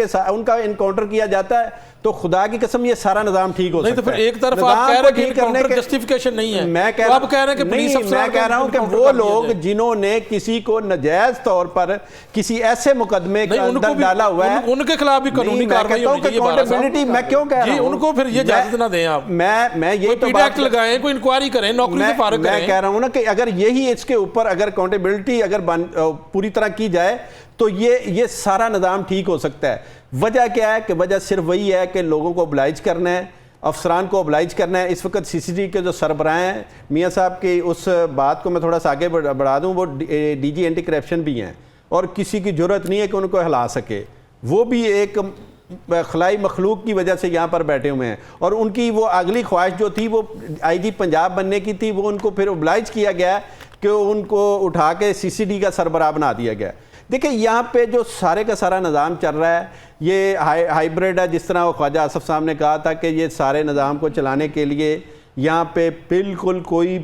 کا انکاؤنٹر کیا جاتا ہے تو خدا کی قسم یہ سارا نظام ٹھیک ہو سکتا ہے۔ نہیں تو پھر ایک طرف آپ کہہ رہے ہیں کہ انکاؤنٹر جسٹیفیکیشن نہیں ہے، میں کہہ رہا ہوں کہ وہ لوگ جنہوں نے کسی کو ناجائز طور پر کسی ایسے مقدمے کے اندر ڈالا ہوا ہے، ان کے خلاف بھی قانونی کارروائی ہونی چاہیے۔ اکاؤنٹیبلٹی میں کیوں کہہ رہا ہوں ان کو پھر یہ اجازت نہ دیں آپ، میں یہ کوئی ایکٹ لگائیں، کوئی انکوائری کریں، نوکری سے فارغ کریں۔ میں کہہ رہا ہوں نا کہ اگر یہی اس کے اوپر اگر اکاؤنٹیبلٹی اگر پوری طرح کی جائے تو یہ سارا نظام ٹھیک ہو سکتا ہے۔ وجہ کیا ہے کہ وجہ صرف وہی ہے کہ لوگوں کو oblige کرنا ہے، افسران کو oblige کرنا ہے۔ اس وقت سی سی ڈی کے جو سربراہ ہیں میاں صاحب کی اس بات کو میں تھوڑا سا آگے بڑھا دوں، وہ ڈی جی اینٹی کرپشن بھی ہیں اور کسی کی جرت نہیں ہے کہ ان کو ہلا سکے، وہ بھی ایک خلائی مخلوق کی وجہ سے یہاں پر بیٹھے ہوئے ہیں اور ان کی وہ اگلی خواہش جو تھی وہ آئی جی پنجاب بننے کی تھی، وہ ان کو پھر oblige کیا گیا کہ ان کو اٹھا کے سی سی ڈی کا سربراہ بنا دیا گیا۔ دیکھیں یہاں پہ جو سارے کا سارا نظام چل رہا ہے یہ ہائیبریڈ ہے، جس طرح وہ خواجہ آصف صاحب نے کہا تھا کہ یہ سارے نظام کو چلانے کے لیے یہاں پہ بالکل کوئی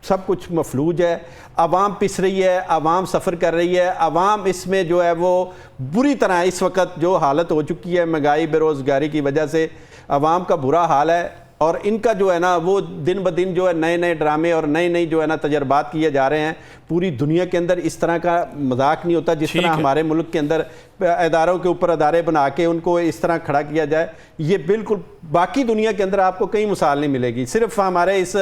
سب کچھ مفلوج ہے، عوام پس رہی ہے، عوام سفر کر رہی ہے، عوام اس میں جو ہے وہ بری طرح اس وقت جو حالت ہو چکی ہے مہنگائی بے روزگاری کی وجہ سے عوام کا برا حال ہے، اور ان کا جو ہے نا وہ دن بدن جو ہے نئے نئے ڈرامے اور نئی جو ہے نا تجربات کیے جا رہے ہیں۔ پوری دنیا کے اندر اس طرح کا مذاق نہیں ہوتا جس طرح ہمارے ملک کے اندر اداروں کے اوپر ادارے بنا کے ان کو اس طرح کھڑا کیا جائے۔ یہ بالکل باقی دنیا کے اندر آپ کو کئی مثال نہیں ملے گی، صرف ہمارے اس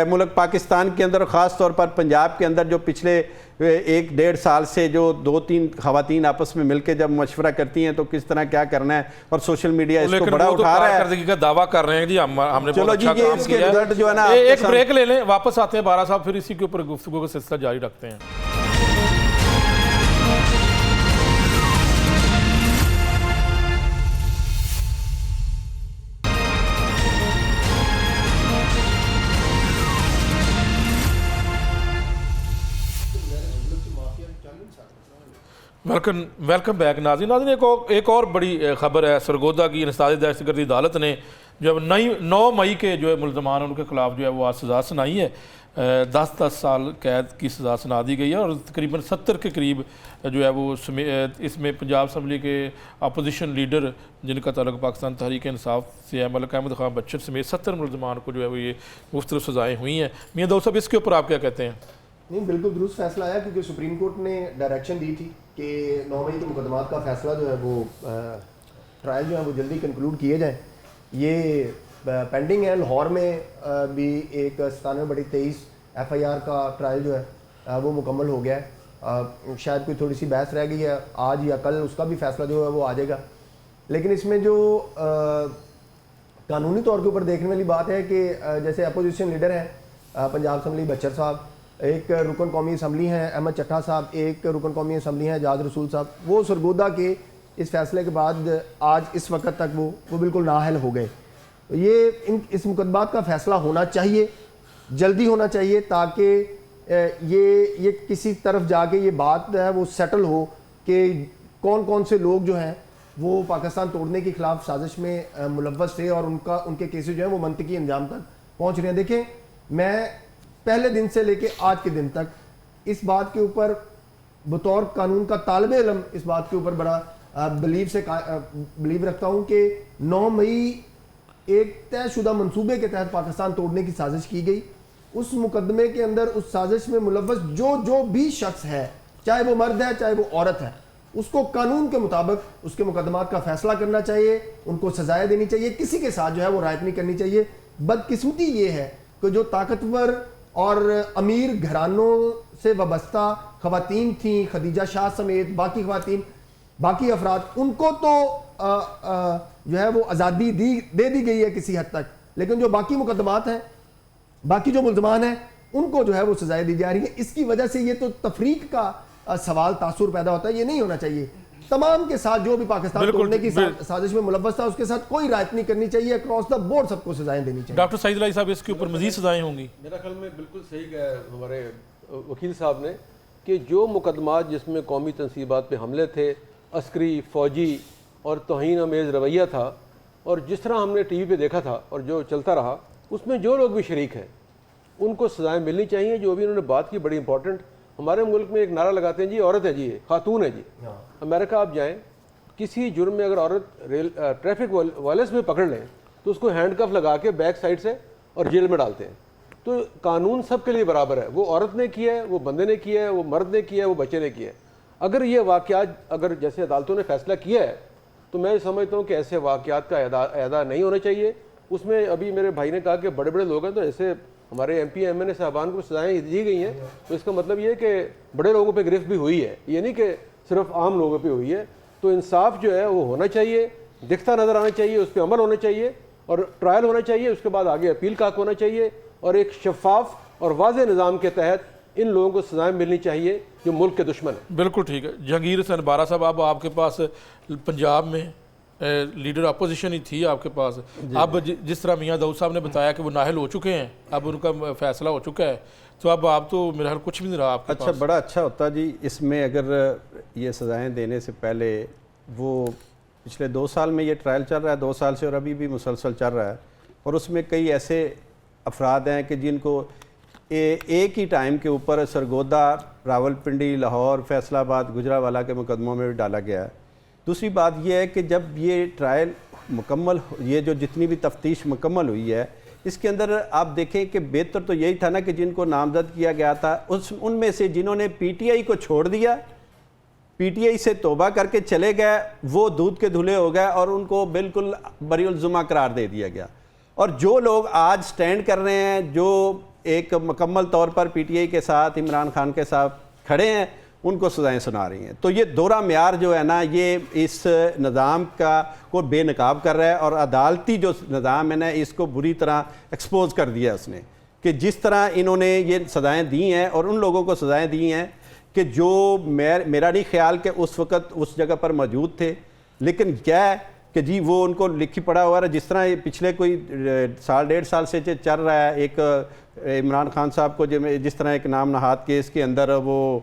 ملک پاکستان کے اندر خاص طور پر پنجاب کے اندر جو پچھلے 1-1.5 سال سے جو 2-3 خواتین آپس میں مل کے جب مشورہ کرتی ہیں تو کس طرح کیا کرنا ہے، اور سوشل میڈیا اس کو بڑا اٹھا رہا ہے۔ کارکردگی کا دعویٰ کر رہے ہیں جی ہم نے چلو بہت جی اچھا یہ کام اس کے کیا ہے۔ رزلٹ جو ہے نا ایک بریک لے لیں، واپس آتے ہیں بارہ صاحب، پھر اسی کے اوپر گفتگو کا سلسلہ جاری رکھتے ہیں۔ ویلکم بیک ناظرین۔ ایک اور بڑی خبر ہے، سرگودا کی انسداد دہشت گردی عدالت نے جو 9 مئی کے جو ملزمان ان کے خلاف جو ہے وہ آج سزا سنائی ہے، 10 سال قید کی سزا سنا دی گئی ہے، اور تقریباً 70 کے قریب جو ہے وہ اس میں پنجاب اسمبلی کے اپوزیشن لیڈر جن کا تعلق پاکستان تحریک انصاف سے ہے، ملک احمد خان بچر سمیت 70 ملزمان کو جو ہے وہ یہ مختلف سزائیں ہوئی ہیں۔ میاں داؤد صاحب اس کے اوپر آپ کیا کہتے ہیں؟ نہیں بالکل درست فیصلہ آیا، کیونکہ سپریم کورٹ نے ڈائریکشن دی تھی کہ 9 مئی کے مقدمات کا فیصلہ جو ہے وہ ٹرائل جو ہے وہ جلدی کنکلوڈ کیے جائیں۔ یہ پینڈنگ ہے، لاہور میں بھی ایک 97/23 FIR کا ٹرائل جو ہے وہ مکمل ہو گیا ہے، شاید کوئی تھوڑی سی بحث رہ گئی ہے، آج یا کل اس کا بھی فیصلہ جو ہے وہ آ جائے گا۔ لیکن اس میں جو قانونی طور کے اوپر دیکھنے والی بات ہے کہ جیسے اپوزیشن لیڈر ہیں پنجاب اسمبلی بچر صاحب، ایک رکن قومی اسمبلی ہیں احمد چٹھا صاحب، ایک رکن قومی اسمبلی ہیں اعجاز رسول صاحب، وہ سرگودا کے اس فیصلے کے بعد آج اس وقت تک وہ بالکل نااہل ہو گئے۔ یہ اس مقدمات کا فیصلہ ہونا چاہیے، جلدی ہونا چاہیے، تاکہ یہ کسی طرف جا کے یہ بات ہے وہ سیٹل ہو کہ کون سے لوگ جو ہیں وہ پاکستان توڑنے کے خلاف سازش میں ملوث تھے اور ان کے کیسز جو ہیں وہ منطقی انجام تک پہنچ رہے ہیں۔ دیکھیں، میں پہلے دن سے لے کے آج کے دن تک اس بات کے اوپر بطور قانون کا طالب علم اس بات کے اوپر بڑا بلیو رکھتا ہوں کہ 9 مئی ایک طے شدہ منصوبے کے تحت پاکستان توڑنے کی سازش کی گئی۔ اس مقدمے کے اندر اس سازش میں ملوث جو بھی شخص ہے، چاہے وہ مرد ہے چاہے وہ عورت ہے، اس کو قانون کے مطابق اس کے مقدمات کا فیصلہ کرنا چاہیے، ان کو سزائیں دینی چاہیے، کسی کے ساتھ جو ہے وہ رعایت نہیں کرنی چاہیے۔ بدقسمتی یہ ہے کہ جو طاقتور اور امیر گھرانوں سے وابستہ خواتین تھیں، خدیجہ شاہ سمیت باقی خواتین، باقی افراد ان کو تو جو ہے وہ آزادی دے دی گئی ہے کسی حد تک، لیکن جو باقی مقدمات ہیں، باقی جو ملزمان ہیں، ان کو جو ہے وہ سزائیں دی جا رہی ہیں. اس کی وجہ سے یہ تو تفریق کا سوال تاثر پیدا ہوتا ہے. یہ نہیں ہونا چاہیے. تمام کے ساتھ جو بھی پاکستان توڑنے کی سازش میں ملوث تھا اس کے ساتھ کوئی رعایت نہیں کرنی چاہیے. اکراس دا بورڈ سب کو سزائیں دینی چاہیے. ڈاکٹر سعید الہی صاحب، اس کے اوپر مزید سزائیں ہوں گی؟ میرا خیال میں بالکل صحیح کہا ہمارے وکیل صاحب نے کہ جو مقدمات جس میں قومی تنصیبات پہ حملے تھے، عسکری، فوجی اور توہین آمیز رویہ تھا، اور جس طرح ہم نے ٹی وی پہ دیکھا تھا اور جو چلتا رہا، اس میں جو لوگ بھی شریک ہیں ان کو سزائیں ملنی چاہیے. جو بھی انہوں نے بات کی بڑی امپورٹنٹ. ہمارے ملک میں ایک نعرہ لگاتے ہیں جی عورت ہے، جی خاتون ہے جی. امریکہ آپ جائیں، کسی جرم میں اگر عورت ٹریفک وائلنس میں پکڑ لیں تو اس کو ہینڈ کف لگا کے بیک سائڈ سے اور جیل میں ڈالتے ہیں. تو قانون سب کے لیے برابر ہے. وہ عورت نے کیا ہے، وہ بندے نے کیا ہے، وہ مرد نے کیا ہے، وہ بچے نے کیا ہے. اگر یہ واقعات اگر جیسے عدالتوں نے فیصلہ کیا ہے تو میں سمجھتا ہوں کہ ایسے واقعات کا اعادہ نہیں ہونا چاہیے. اس میں ابھی میرے بھائی نے کہا کہ بڑے بڑے لوگ ہیں، تو ایسے ہمارے ایم پی ایم این اے صاحبان کو سزائیں دی گئی ہیں، تو اس کا مطلب یہ ہے کہ بڑے لوگوں پہ گرفت بھی ہوئی ہے، یہ نہیں کہ صرف عام لوگوں پہ ہوئی ہے. تو انصاف جو ہے وہ ہونا چاہیے، دکھتا نظر آنا چاہیے، اس پہ عمل ہونا چاہیے اور ٹرائل ہونا چاہیے. اس کے بعد آگے اپیل کا حق ہونا چاہیے اور ایک شفاف اور واضح نظام کے تحت ان لوگوں کو سزائیں ملنی چاہیے جو ملک کے دشمن ہیں. بالکل ٹھیک ہے. جہانگیر حسین بارہ صاحب، اب آپ کے پاس پنجاب میں لیڈر اپوزیشن ہی تھی آپ کے پاس. اب جس طرح میاں داؤد صاحب نے بتایا کہ وہ نااہل ہو چکے ہیں، اب ان کا فیصلہ ہو چکا ہے، تو اب آپ تو میرا خیال کچھ بھی نہیں رہا آپ کے پاس. اچھا، بڑا اچھا ہوتا جی اس میں اگر یہ سزائیں دینے سے پہلے وہ پچھلے 2 سال میں یہ ٹرائل چل رہا ہے، 2 سال سے، اور ابھی بھی مسلسل چل رہا ہے، اور اس میں کئی ایسے افراد ہیں کہ جن کو ایک ہی ٹائم کے اوپر سرگودا، راولپنڈی، لاہور، فیصل آباد، گجرانوالہ کے مقدموں میں بھی ڈالا گیا ہے. دوسری بات یہ ہے کہ جب یہ ٹرائل مکمل، یہ جو جتنی بھی تفتیش مکمل ہوئی ہے، اس کے اندر آپ دیکھیں کہ بہتر تو یہی تھا نا کہ جن کو نامزد کیا گیا تھا ان میں سے جنہوں نے پی ٹی آئی کو چھوڑ دیا، پی ٹی آئی سے توبہ کر کے چلے گئے، وہ دودھ کے دھلے ہو گئے اور ان کو بالکل بری الزمہ قرار دے دیا گیا. اور جو لوگ آج سٹینڈ کر رہے ہیں، جو ایک مکمل طور پر پی ٹی آئی کے ساتھ، عمران خان کے ساتھ کھڑے ہیں، ان کو سزائیں سنا رہی ہیں. تو یہ دورہ معیار جو ہے نا، یہ اس نظام کا کو بے نقاب کر رہا ہے، اور عدالتی جو نظام ہے نا، اس کو بری طرح ایکسپوز کر دیا اس نے، کہ جس طرح انہوں نے یہ سزائیں دی ہیں اور ان لوگوں کو سزائیں دی ہیں کہ جو میرا نہیں خیال کہ اس وقت اس جگہ پر موجود تھے. لیکن کیا ہے کہ جی وہ ان کو لکھی پڑا ہوا ہے. جس طرح یہ پچھلے کوئی 1.5 سال سے چل رہا ہے، ایک عمران خان صاحب کو جس طرح ایک نام نہاد کیس کے اندر وہ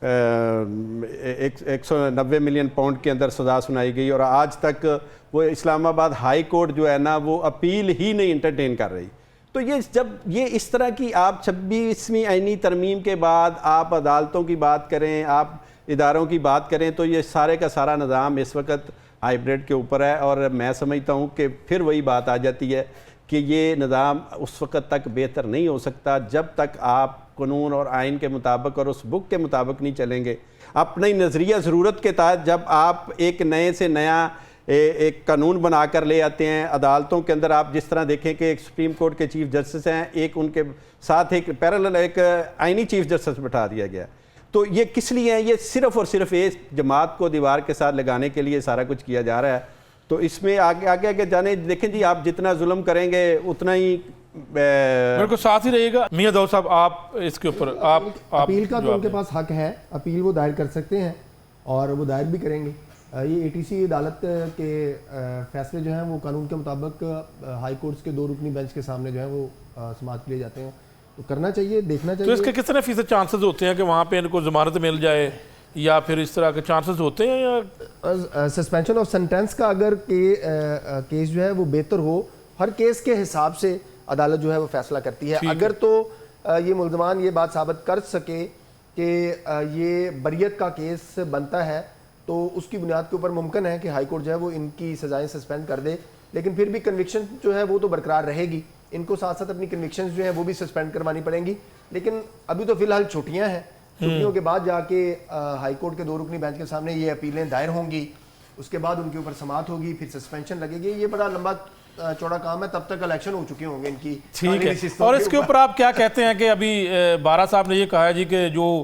190 ملین پاؤنڈ کے اندر سزا سنائی گئی، اور آج تک وہ اسلام آباد ہائی کورٹ جو ہے نا وہ اپیل ہی نہیں انٹرٹین کر رہی. تو یہ جب یہ اس طرح کی آپ 26ویں آئینی ترمیم کے بعد آپ عدالتوں کی بات کریں، آپ اداروں کی بات کریں، تو یہ سارے کا سارا نظام اس وقت ہائیبریڈ کے اوپر ہے. اور میں سمجھتا ہوں کہ پھر وہی بات آ جاتی ہے کہ یہ نظام اس وقت تک بہتر نہیں ہو سکتا جب تک آپ قانون اور آئین کے مطابق اور اس بک کے مطابق نہیں چلیں گے. اپنی نظریہ ضرورت کے تحت جب آپ ایک نئے سے نیا ایک قانون بنا کر لے آتے ہیں عدالتوں کے اندر، آپ جس طرح دیکھیں کہ ایک سپریم کورٹ کے چیف جسٹس ہیں، ایک ان کے ساتھ ایک پیرالل ایک آئینی چیف جسٹس بٹھا دیا گیا. تو یہ کس لیے ہے؟ یہ صرف اور صرف ایک جماعت کو دیوار کے ساتھ لگانے کے لیے سارا کچھ کیا جا رہا ہے. تو اس میں آگے جانے دیکھیں جی، آپ جتنا ظلم کریں گے اتنا ہی میرے کو ساتھ ہی رہے گا. میاں داؤد صاحب، آپ اس کے اوپر اپیل کا تو ان کے پاس حق ہے، اپیل وہ دائر کر سکتے ہیں اور وہ دائر بھی کریں گے. یہ اے ٹی سی عدالت کے فیصلے جو ہیں وہ قانون کے مطابق ہائی کورٹس کے 2 رکنی بینچ کے سامنے جو ہیں وہ سماعت کے لیے جاتے ہیں. تو کرنا چاہیے، دیکھنا چاہیے. تو اس کے کتنے فیصد چانسز ہوتے ہیں کہ وہاں پہ ان کو ضمانت مل جائے، یا پھر اس طرح کے چانسز ہوتے ہیں؟ یا سسپینشن آف سینٹینس کا اگر کیس جو ہے وہ بہتر ہو، ہر کیس کے حساب سے عدالت جو ہے وہ فیصلہ کرتی ہے. اگر تو یہ ملزمان یہ بات ثابت کر سکے کہ یہ بریت کا کیس بنتا ہے تو اس کی بنیاد کے اوپر ممکن ہے کہ ہائی کورٹ جو ہے وہ ان کی سزائیں سسپینڈ کر دے. لیکن پھر بھی کنوکشن جو ہے وہ تو برقرار رہے گی. ان کو ساتھ ساتھ اپنی کنوکشنز جو ہیں وہ بھی سسپینڈ کروانی پڑیں گی. لیکن ابھی تو فی الحال چھٹیاں ہیں، چھٹیوں کے بعد جا کے ہائی کورٹ کے 2 رکنی بینچ کے سامنے یہ اپیلیں دائر ہوں گی، اس کے بعد ان کے اوپر سماعت ہوگی، پھر سسپینشن لگے گی. یہ بڑا لمبا چوڑا کام ہے، تب تک الیکشن ہو چکے ہوں گے ان کی. ٹھیک ہے. اور اس کے اوپر آپ کیا کہتے ہیں کہ ابھی بارہ صاحب نے یہ کہا ہے جی کہ جو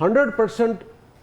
100%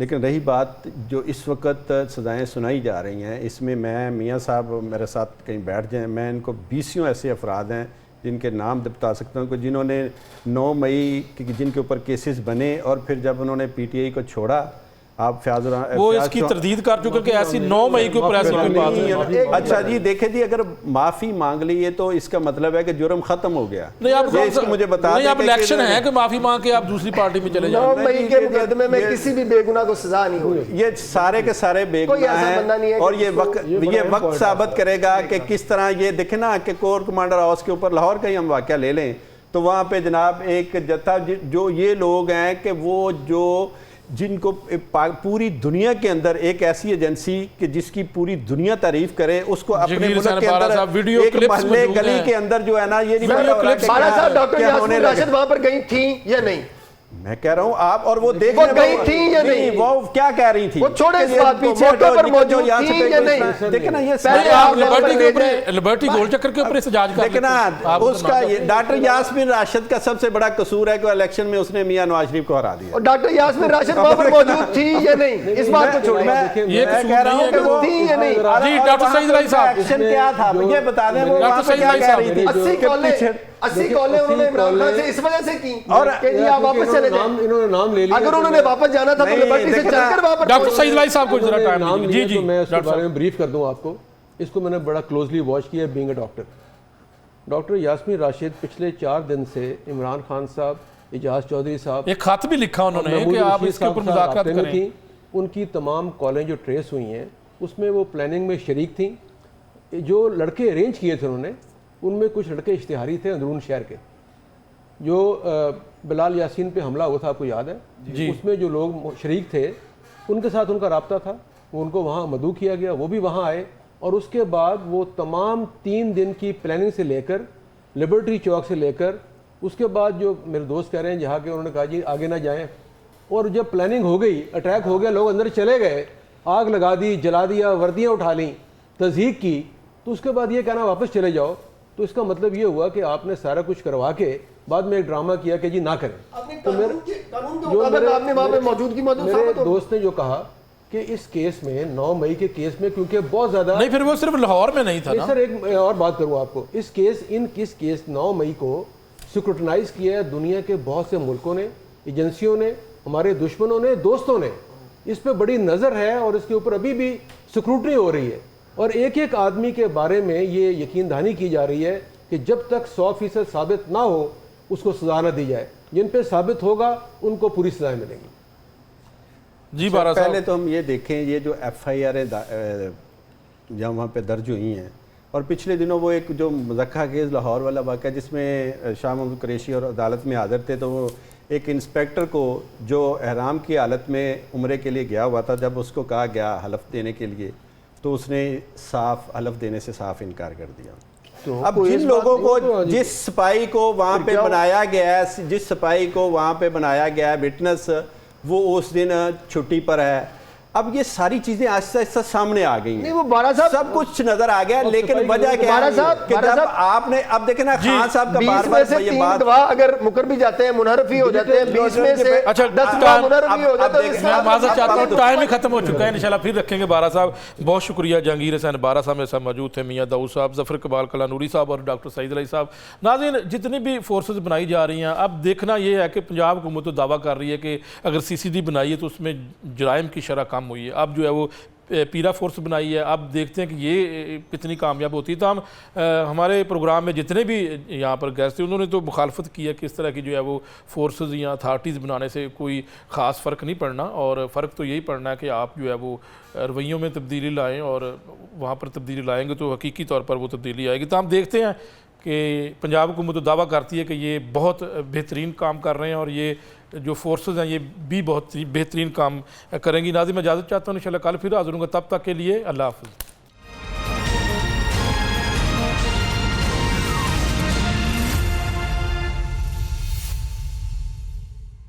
لیکن رہی بات جو اس وقت سزائیں سنائی جا رہی ہیں، اس میں میاں صاحب میرے ساتھ کہیں بیٹھ جائیں، میں ان کو 20 ایسے افراد ہیں جن کے نام بتا سکتا ہوں کہ جنہوں نے 9 مئی جن کے اوپر کیسز بنے، اور پھر جب انہوں نے پی ٹی آئی کو چھوڑا، آپ وہ اس کی تردید کر چکے کہ ایسی 9 مئی کے اوپر ایسی کوئی بات نہیں۔ اچھا جی دیکھیں جی، اگر معافی مانگ لی ہے تو اس کا مطلب ہے کہ جرم ختم ہو گیا۔ نہیں آپ اس کو مجھے بتا دیں اب الیکشن ہے کہ معافی مانگ کے آپ دوسری پارٹی میں چلے جائیں۔ 9 مئی کے مقدمے میں کسی بھی بے گناہ کو سزا نہیں ہوئی، یہ سارے کے سارے بے گناہ ہیں، اور یہ وقت ثابت کرے گا کہ کس طرح یہ دیکھیں نا کہ کور کمانڈر ہاؤس کے اوپر لاہور کا ہی ہم واقعہ لے لیں تو وہاں پہ جناب ایک جتھا جو یہ لوگ ہیں کہ وہ جو جن کو پوری دنیا کے اندر ایک ایسی ایجنسی کہ جس کی پوری دنیا تعریف کرے، اس کو اپنے ملک کے اندر ایک محلے گلی کے اندر جو ہے نا یہ نہیں پتا ہو رہا کہ ڈاکٹر یاسمین راشد وہاں پر گئی تھیں یا نہیں؟ میں کہہ رہا ہوں آپ اور وہ دیکھ گئی تھیں یا نہیں؟ وہ کیا کہہ رہی تھی؟ وہ چھوڑے اس بات کو، موقع پر موجود تھیں یا نہیں؟ دیکھیں نا یہ پہلے آپ لبرٹی گول چکر کے اوپر احتجاج کر دیکھیں نا اس کا ڈاکٹر یاسمین راشد کا سب سے بڑا قصور ہے کہ الیکشن میں اس نے میاں نواز شریف کو ہرا دیا۔ اور ڈاکٹر یاسمین راشد وہاں پر موجود تھی یا نہیں؟ اس بات کو چھوڑیں، یہ کہہ رہا ہوں کہ وہ تھی یا نہیں؟ جی ڈاکٹر سعید علی صاحب ایکشن کیا تھا یہ بتا دیں، وہ وہاں پہ کیا کہہ رہی تھی؟ 80 کالیں انہوں نے عمران خان سے اس وجہ سے کی کہ جی آپ واپس چلے جائیں۔ انہوں نے نام لے لیا، اگر انہوں نے واپس جانا تھا تو لبرٹی سے چل کر وہاں پر ڈاکٹر سعید علی صاحب کو ذرا ٹائم نام دیجیے۔ لیا تو میں اس کے بارے میں بریف کر دوں آپ کو۔ اس کو میں نے بڑا کلوزلی واچ کیا being a doctor. Doctor Yasmin Rashid پچھلے 4 دن سے عمران خان صاحب، اجاز چودھری صاحب، ایک خط بھی لکھا انہوں نے کہ آپ اس کے اوپر مذاکرات کریں۔ ان کی تمام کالیں جو ٹریس ہوئی ہیں اس میں وہ پلاننگ میں شریک تھیں۔ جو لڑکے ارینج کیے تھے انہوں نے، ان میں کچھ لڑکے اشتہاری تھے اندرون شہر کے۔ جو بلال یاسین پہ حملہ ہوا تھا آپ کو یاد ہے، اس میں جو لوگ شریک تھے ان کے ساتھ ان کا رابطہ تھا، وہ ان کو وہاں مدعو کیا گیا، وہ بھی وہاں آئے، اور اس کے بعد وہ تمام 3 دن کی پلاننگ سے لے کر لبرٹی چوک سے لے کر اس کے بعد جو میرے دوست کہہ رہے ہیں جہاں کہ انہوں نے کہا جی آگے نہ جائیں، اور جب پلاننگ ہو گئی، اٹیک ہو گیا، لوگ اندر چلے گئے، آگ لگا دی، جلا دیا، وردیاں اٹھا لیں، تضحیق کی، تو اس کے بعد یہ کہنا واپس چلے جاؤ، تو اس کا مطلب یہ ہوا کہ آپ نے سارا کچھ کروا کے بعد میں ایک ڈرامہ کیا کہ جی نہ کریں۔ تو میرے دوست نے جو کہا کہ اس کیس میں 9 مئی کے کیس میں کیونکہ بہت زیادہ نہیں، پھر وہ صرف لاہور میں نہیں تھا نا سر، ایک اور بات کروں آپ کو، اس کیس 9 مئی کو سکروٹنائز کیا ہے دنیا کے بہت سے ملکوں نے، ایجنسیوں نے، ہمارے دشمنوں نے، دوستوں نے، اس پہ بڑی نظر ہے اور اس کے اوپر ابھی بھی سکروٹنی ہو رہی ہے، اور ایک ایک آدمی کے بارے میں یہ یقین دہانی کی جا رہی ہے کہ جب تک 100% ثابت نہ ہو اس کو سزا نہ دی جائے، جن پہ ثابت ہوگا ان کو پوری سزائیں ملیں گی۔ جی بارہ صاحب، پہلے تو ہم یہ دیکھیں یہ جو ایف آئی آر جہاں وہاں پہ درج ہوئی ہیں، اور پچھلے دنوں وہ ایک جو مذکہ کیس لاہور والا واقعہ جس میں شاہ محمود قریشی اور عدالت میں حاضر تھے، تو وہ ایک انسپیکٹر کو جو احرام کی حالت میں عمرے کے لیے گیا ہوا تھا، جب اس کو کہا گیا حلف دینے کے لیے تو اس نے صاف حلف دینے سے صاف انکار کر دیا۔ اب جن لوگوں کو جس سپاہی کو وہاں پہ بنایا گیا ہے، جس سپاہی کو وہاں پہ بنایا گیا ہے وٹنس، وہ اس دن چھٹی پر ہے، اب یہ ساری چیزیں آہستہ آہستہ سامنے آ گئی ہیں، وہ بارہ صاحب سب کچھ نظر آ گیا، لیکن وجہ کیا ہے کہ جب آپ نے اب دیکھیں نا خان صاحب کا بار بار یہ 3 بات، گواہ اگر مکر بھی جاتے ہیں، منحرف ہی ہو جاتے ہیں، 20 میں سے 10 گواہ منحرف ہی ہو جاتے ہیں۔ میں معذرت چاہتا ہوں، ٹائم ہی ختم ہو چکا ہے، انشاءاللہ پھر رکھیں گے۔ بارہ صاحب بہت شکریہ، جہانگیر حسین بارہ صاحب میرے ساتھ موجود تھے، میاں داؤد صاحب، ظفر اقبال کلانوری صاحب اور ڈاکٹر سعید علی صاحب۔ ناظرین، جتنی بھی فورسز بنائی جا رہی ہیں، اب دیکھنا یہ ہے کہ پنجاب حکومت تو دعویٰ کر رہی ہے کہ اگر سی سی ڈی بنائی ہے تو اس میں جرائم کی شرح کم ہوئی ہے، اب جو ہے وہ پیرا فورس بنائی ہے، اب دیکھتے ہیں کہ یہ کتنی کامیاب ہوتی ہے۔ تو ہمارے پروگرام میں جتنے بھی یہاں پر گیسٹ تھے انہوں نے تو مخالفت کی ہے کہ اس طرح کی جو ہے وہ فورسز یا اتھارٹیز بنانے سے کوئی خاص فرق نہیں پڑنا، اور فرق تو یہی پڑنا ہے کہ آپ جو ہے وہ رویوں میں تبدیلی لائیں، اور وہاں پر تبدیلی لائیں گے تو حقیقی طور پر وہ تبدیلی آئے گی۔ تو ہم دیکھتے ہیں کہ پنجاب حکومت تو دعویٰ کرتی ہے کہ یہ بہت بہترین کام کر رہے ہیں، اور یہ جو فورسز ہیں یہ بھی بہت بہترین کام کریں گی۔ ناظرین، میں اجازت چاہتا ہوں، انشاءاللہ کل پھر حاضر ہوں گا، تب تک کے لیے اللہ حافظ۔